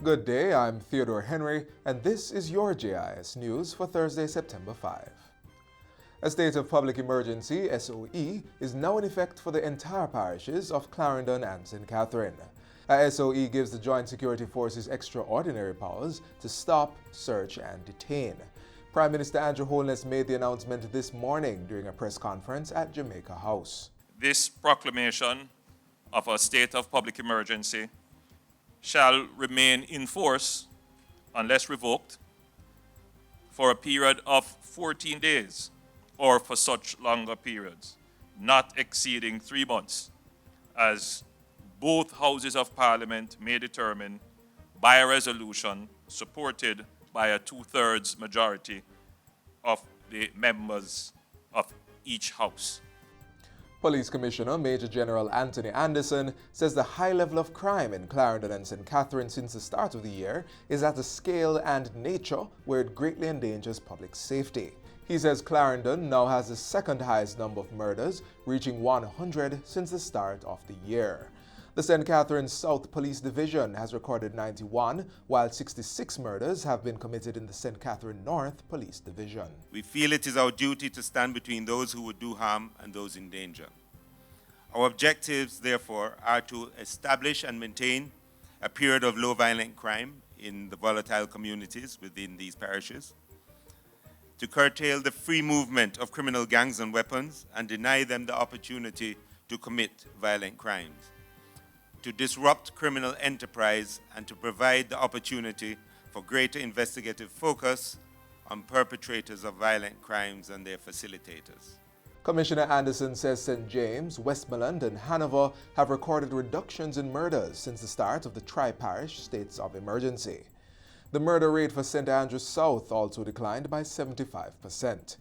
Good day, I'm Theodore Henry, and this is your JIS News for Thursday, September 5. A state of public emergency, SOE, is now in effect for the entire parishes of Clarendon and St. Catherine. A SOE gives the Joint Security Forces extraordinary powers to stop, search, and detain. Prime Minister Andrew Holness made the announcement this morning during a press conference at Jamaica House. This proclamation of a state of public emergency shall remain in force unless revoked for a period of 14 days or for such longer periods, not exceeding 3 months, as both houses of Parliament may determine by a resolution supported by a 2/3 majority of the members of each house. Police Commissioner Major General Anthony Anderson says the high level of crime in Clarendon and St. Catherine since the start of the year is at a scale and nature where it greatly endangers public safety. He says Clarendon now has the second highest number of murders, reaching 100 since the start of the year. The St. Catherine South Police Division has recorded 91, while 66 murders have been committed in the St. Catherine North Police Division. We feel it is our duty to stand between those who would do harm and those in danger. Our objectives, therefore, are to establish and maintain a period of low violent crime in the volatile communities within these parishes, to curtail the free movement of criminal gangs and weapons and deny them the opportunity to commit violent crimes, to disrupt criminal enterprise and to provide the opportunity for greater investigative focus on perpetrators of violent crimes and their facilitators. Commissioner Anderson says St. James, Westmoreland, and Hanover have recorded reductions in murders since the start of the tri-parish states of emergency. The murder rate for St. Andrews South also declined by 75%.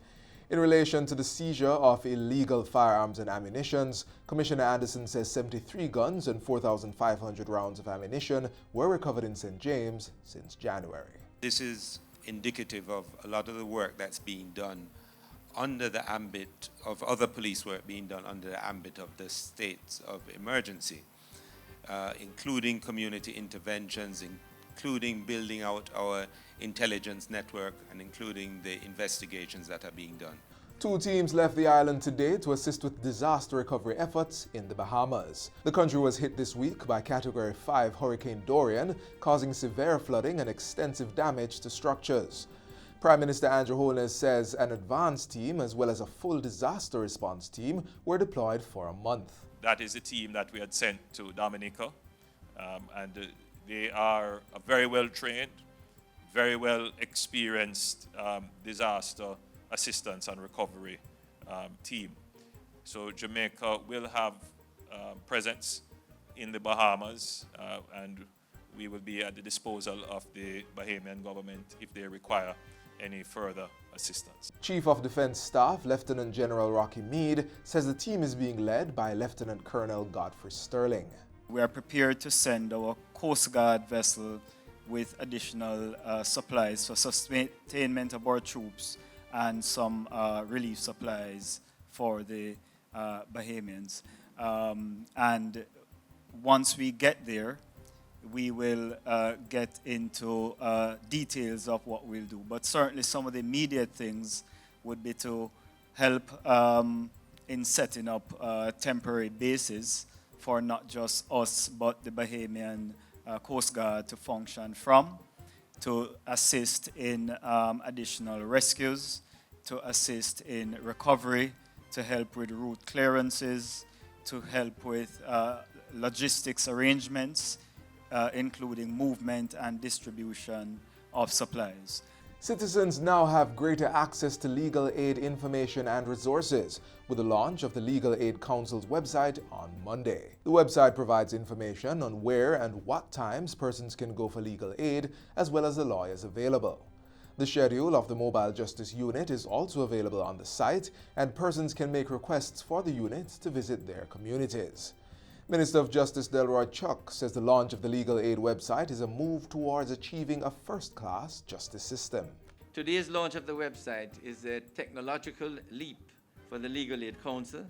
In relation to the seizure of illegal firearms and ammunitions, Commissioner Anderson says 73 guns and 4,500 rounds of ammunition were recovered in St. James since January. This is indicative of a lot of the work that's being done under the ambit of other police work being done under the ambit of the states of emergency, including community interventions, including building out our intelligence network, and including the investigations that are being done. 2 teams left the island today to assist with disaster recovery efforts in the Bahamas. The country was hit this week by Category 5 Hurricane Dorian, causing severe flooding and extensive damage to structures. Prime Minister Andrew Holness says an advance team as well as a full disaster response team were deployed for a month. That is the team that we had sent to Dominica, and they are a very well trained, very well experienced disaster assistance and recovery team. So Jamaica will have presence in the Bahamas, and we will be at the disposal of the Bahamian government if they require any further assistance. Chief of Defense Staff Lieutenant General Rocky Meade says the team is being led by Lieutenant Colonel Godfrey Sterling. We are prepared to send our Coast Guard vessel with additional supplies for sustainment of our troops and some relief supplies for the Bahamians. And once we get there, we will get into details of what we'll do. But certainly some of the immediate things would be to help in setting up temporary bases for not just us, but the Bahamian Coast Guard to function from, to assist in additional rescues, to assist in recovery, to help with route clearances, to help with logistics arrangements, including movement and distribution of supplies. Citizens now have greater access to legal aid information and resources with the launch of the Legal Aid Council's website on Monday. The website provides information on where and what times persons can go for legal aid, as well as the lawyers available. The schedule of the Mobile Justice Unit is also available on the site, and persons can make requests for the unit to visit their communities. Minister of Justice Delroy Chuck says the launch of the Legal Aid website is a move towards achieving a first-class justice system. Today's launch of the website is a technological leap for the Legal Aid Council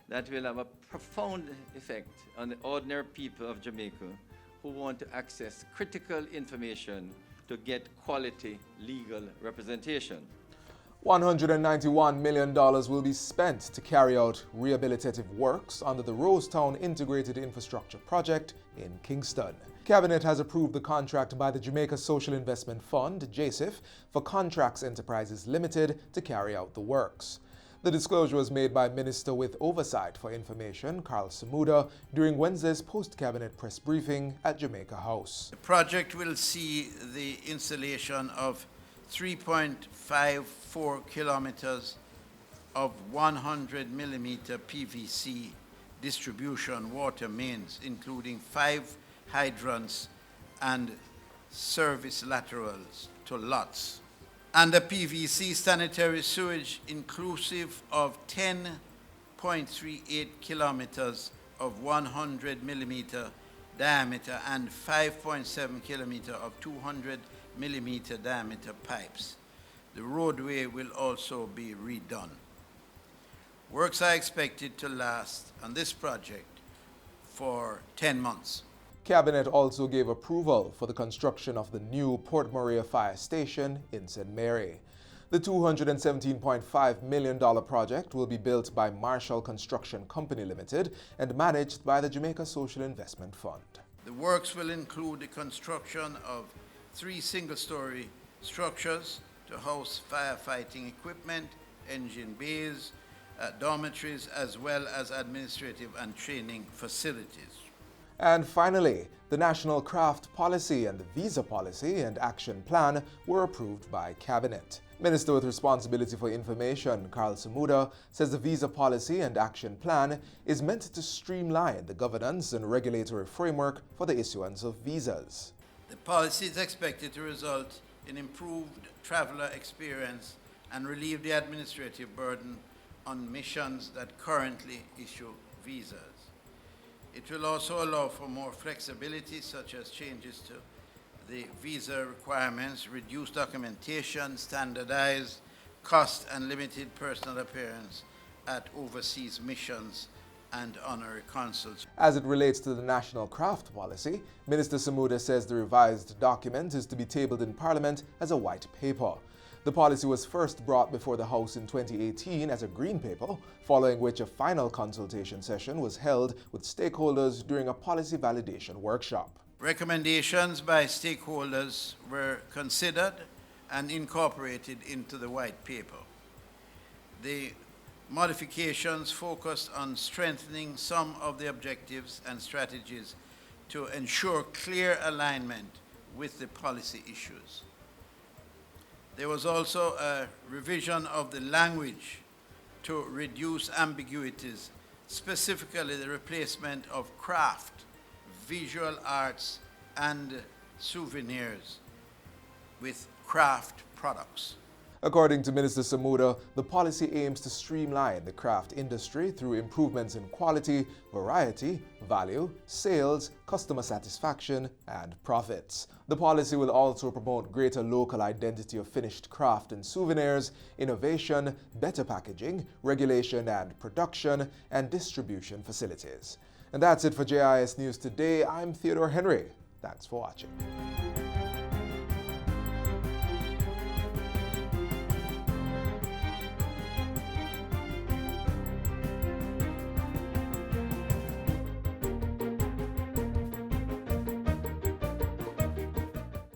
that will have a profound effect on the ordinary people of Jamaica who want to access critical information to get quality legal representation. $191 million will be spent to carry out rehabilitative works under the Rosetown Integrated Infrastructure Project in Kingston. Cabinet has approved the contract by the Jamaica Social Investment Fund, JIS, for Contracts Enterprises Limited to carry out the works. The disclosure was made by Minister with Oversight for Information, Carl Samuda, during Wednesday's post-cabinet press briefing at Jamaica House. The project will see the installation of 3.54 kilometers of 100 millimeter PVC distribution water mains, including 5 hydrants and service laterals to lots, and a PVC sanitary sewage inclusive of 10.38 kilometers of 100 millimeter diameter and 5.7 kilometer of 200 millimeter diameter pipes. The roadway will also be redone. Works are expected to last on this project for 10 months. Cabinet also gave approval for the construction of the new Port Maria Fire Station in St. Mary. The $217.5 million project will be built by Marshall Construction Company Limited and managed by the Jamaica Social Investment Fund. The works will include the construction of 3 single-story structures to house firefighting equipment, engine bays, dormitories, as well as administrative and training facilities. And finally, the National Craft Policy and the Visa Policy and Action Plan were approved by Cabinet. Minister with Responsibility for Information, Carl Samuda, says the Visa Policy and Action Plan is meant to streamline the governance and regulatory framework for the issuance of visas. The policy is expected to result in improved traveler experience and relieve the administrative burden on missions that currently issue visas. It will also allow for more flexibility, such as changes to the visa requirements, reduced documentation, standardized cost, and limited personal appearance at overseas missions and honorary consuls. As it relates to the National Craft Policy, Minister Samuda says the revised document is to be tabled in Parliament as a white paper. The policy was first brought before the House in 2018 as a green paper, following which a final consultation session was held with stakeholders during a policy validation workshop. Recommendations by stakeholders were considered and incorporated into the white paper. The modifications focused on strengthening some of the objectives and strategies to ensure clear alignment with the policy issues. There was also a revision of the language to reduce ambiguities, specifically the replacement of craft, visual arts, and souvenirs with craft products. According to Minister Samuda, the policy aims to streamline the craft industry through improvements in quality, variety, value, sales, customer satisfaction, and profits. The policy will also promote greater local identity of finished craft and souvenirs, innovation, better packaging, regulation and production, and distribution facilities. And that's it for JIS News Today. I'm Theodore Henry. Thanks for watching.